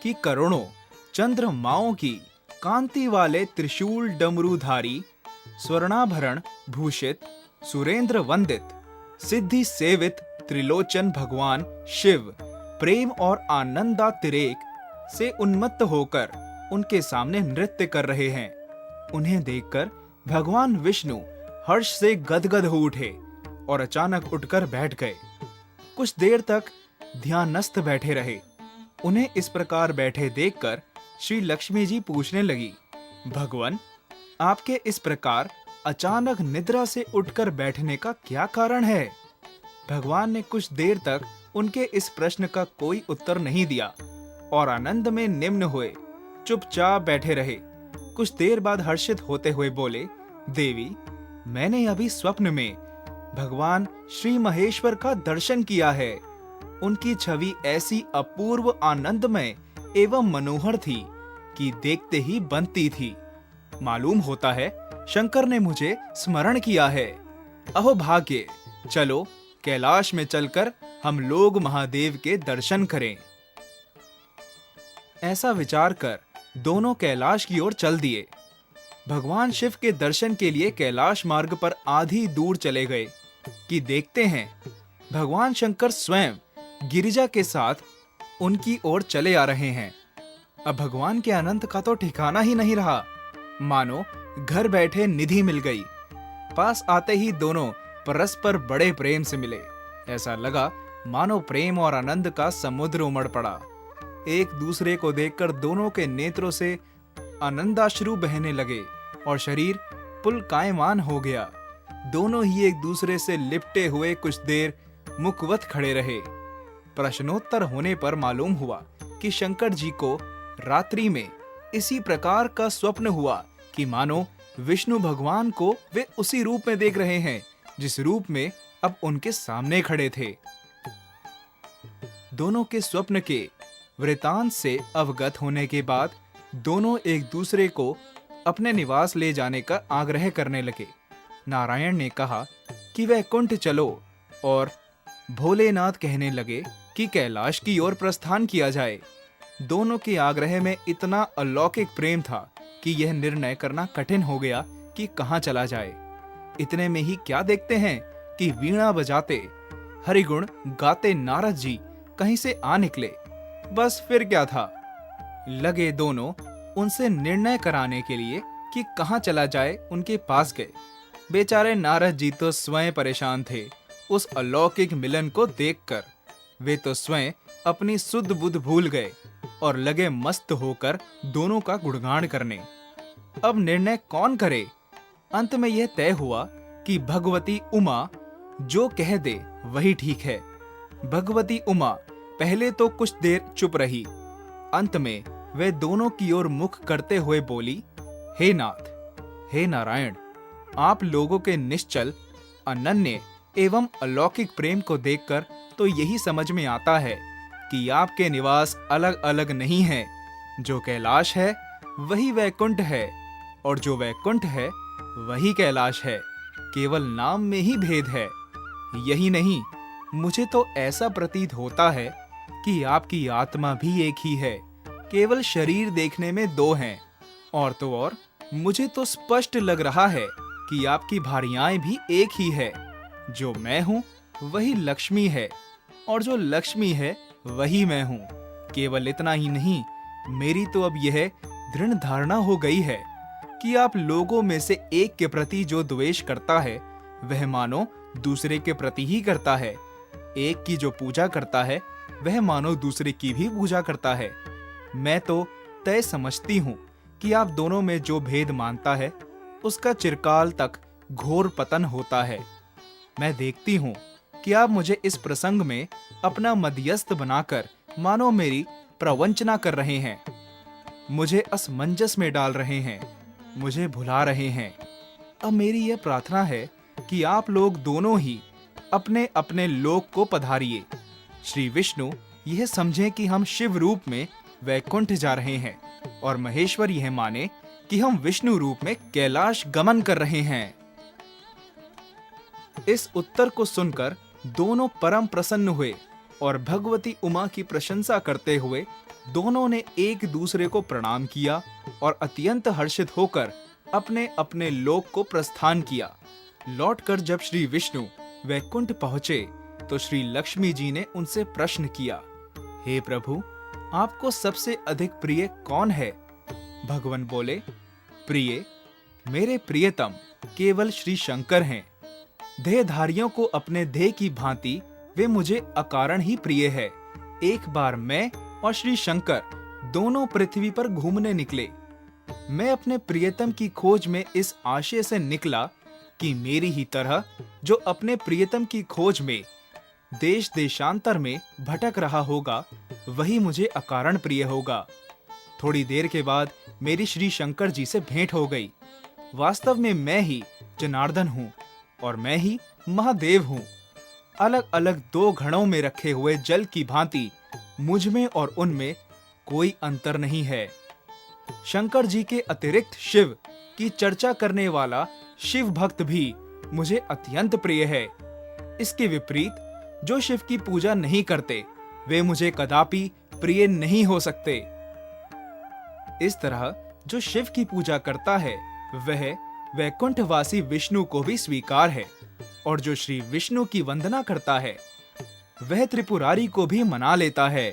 कि करोड़ों चंद्रमाओं की कांति वाले त्रिशूल डमरूधारी, स्वर्णाभरण भूषित, सुरेंद्र वंदित, सिद्धि सेवित त्रिलोचन भगवान शिव प्रेम और आनंदातिरेक से उन्मत्त होकर उनके सामने नृत्य कर रहे हैं। उन्हें देखकर भगवान विष्णु हर्ष से गदगद हो उठे और अचानक उठकर बैठ गए। कुछ देर तक ध्यानस्थ बैठे रहे। उन्हें इस प्रकार बैठे देखकर श्री लक्ष्मी जी पूछने लगी, भगवान, आपके इस प्रकार अचानक निद्रा से उठकर बैठने का क्या कारण है? भगवान ने कुछ देर तक उनके इस प्रश्न का कोई उत्तर नहीं दिया और आनंद में निम्न हुए चुपचाप बैठे रहे। कुछ देर बाद हर्षित होते हुए बोले, देवी, मैंने अभी स्वप्न में भगवान श्री महेश्वर का दर्शन किया है। उनकी छवि ऐसी अपूर्व आनंदमय एवं मनोहर थी कि देखते ही बनती थी। मालूम होता है शंकर ने मुझे स्मरण किया है। अहो भाग्य, चलो कैलाश में चलकर हम लोग महादेव के दर्शन करें। ऐसा विचार कर दोनों कैलाश की ओर चल दिए। भगवान शिव के दर्शन के लिए कैलाश मार्ग पर आधी दूर चले गए कि देखते हैं भगवान शंकर स्वयं गिरिजा के साथ उनकी ओर चले आ रहे हैं। अब भगवान के आनंद का तो ठिकाना ही नहीं रहा। मानो घर बैठे निधि मिल गई। पास आते ही दोनों परस्पर बड़े प्रेम से मिले। ऐसा लगा मानो प्रेम और आनंद का समुद्र उमड़ पड़ा। एक दूसरे को देखकर दोनों के नेत्रों से आनंदाश्रु बहने लगे और शरीर पुलकायमान हो गया। दोनों ही एक दूसरे से लिपटे हुए कुछ देर मुखवत खड़े रहे। प्रश्नोत्तर होने पर मालूम हुआ कि शंकर जी को रात्रि में इसी प्रकार का स्वप्न हुआ कि मानो विष्णु भगवान को वे उसी रूप में देख रहे हैं जिस रूप में अब उनके सामने खड़े थे। दोनों के स्वप्न के वृतांत से अवगत होने के बाद दोनों एक दूसरे को अपने निवास ले जाने का आग्रह करने लगे। नारायण ने कहा कि वैकुंठ चलो और भोलेनाथ कहने लगे कि कैलाश की ओर प्रस्थान किया जाए। दोनों के आग्रह में इतना अलौकिक प्रेम था कि यह निर्णय करना कठिन हो गया कि कहां चला जाए। इतने में ही क्या देखते हैं कि वीणा बजाते, हरिगुण गाते नारद जी कहीं से आ निकले। बस फिर क्या था, लगे दोनों उनसे निर्णय कराने के लिए कि कहां चला जाए उनके पास गए। बेचारे नारद जी तो स्वयं परेशान थे उस अलौकिक मिलन को देखकर। वे तो स्वयं अपनी सुध बुध भूल गए और लगे मस्त होकर दोनों का गुणगान करने। अब निर्णय कौन करे? अंत में यह तय हुआ कि भगवती उमा जो कह दे वही ठीक है। भगवती उमा पहले तो कुछ देर चुप रही। अंत में वे दोनों की ओर मुख करते हुए बोली, हे नाथ, हे नारायण, आप लोगों के निश्चल, अनन्य एवं अलौकिक प्रेम को देखकर तो यही समझ में आता है कि आपके निवास अलग अलग नहीं है। जो कैलाश है वही वैकुंठ है और जो वैकुंठ है वही कैलाश है। केवल नाम में ही भेद है। यही नहीं, मुझे तो ऐसा प्रतीत होता है कि आपकी आत्मा भी एक ही है। केवल शरीर देखने में दो हैं। और तो और मुझे तो स्पष्ट लग रहा है कि आपकी भार्याएं भी एक ही है। जो मैं हूँ वही लक्ष्मी है और जो लक्ष्मी है वही मैं हूँ। केवल इतना ही नहीं, मेरी तो अब यह दृढ़ धारणा हो गई है कि आप लोगों में से एक के प्रति जो द्वेष करता है वह मानो दूसरे के प्रति ही करता है। एक की जो पूजा करता है वह मानो दूसरे की भी पूजा करता है। मैं तो तय समझती हूँ कि आप दोनों में जो भेद मानता है उसका चिरकाल तक घोर पतन होता है। मैं देखती हूँ कि आप मुझे इस प्रसंग में अपना मध्यस्थ बनाकर मानो मेरी प्रवंचना कर रहे हैं, मुझे असमंजस में डाल रहे हैं, मुझे भुला रहे हैं। अब मेरी यह प्रार्थना है कि आप लोग दोनों ही अपने अपने लोक को पधारिए। श्री विष्णु यह समझें कि हम शिव रूप में वैकुंठ जा रहे हैं और महेश्वर यह माने कि हम विष्णु रूप में कैलाश गमन कर रहे हैं। इस उत्तर को सुनकर दोनों परम प्रसन्न हुए और भगवती उमा की प्रशंसा करते हुए दोनों ने एक दूसरे को प्रणाम किया और अत्यंत हर्षित होकर अपने अपने लोक को प्रस्थान किया। लौटकर जब श्री विष्णु वैकुंठ पहुंचे तो श्री लक्ष्मी जी ने उनसे प्रश्न किया, हे प्रभु, आपको सबसे अधिक प्रिय कौन है? भगवान बोले, प्रिय, मेरे प्रियतम केवल श्री शंकर हैं। देहधारियों को अपने देह की भांति वे मुझे अकारण ही प्रिय है। एक बार मैं और श्री शंकर दोनों पृथ्वी पर घूमने निकले। मैं अपने प्रियतम की खोज में इस आशय से निकला कि मेरी ही तरह जो अपने प्रियतम की खोज में देश देशांतर में भटक रहा होगा, वही मुझे अकारण प्रिय होगा। थोड़ी देर के बाद मेरी श्री शंकर जी से भेंट हो गई। वास्तव में मैं ही जनार्दन हूँ और मैं ही महादेव हूँ। अलग अलग दो घड़ों में रखे हुए जल की भांति मुझ में और उनमें कोई अंतर नहीं है। शंकर जी के अतिरिक्त शिव की चर्चा करने वाला शिव भक्त भी मुझे अत्यंत प्रिय है। इसके विपरीत जो शिव की पूजा नहीं करते, वे मुझे कदापि प्रिय नहीं हो सकते। इस तरह जो शिव की पूजा करता है, वह वैकुंठवासी विष्णु को भी स्वीकार है, और जो श्री विष्णु की वंदना करता है, वह त्रिपुरारी को भी मना लेता है।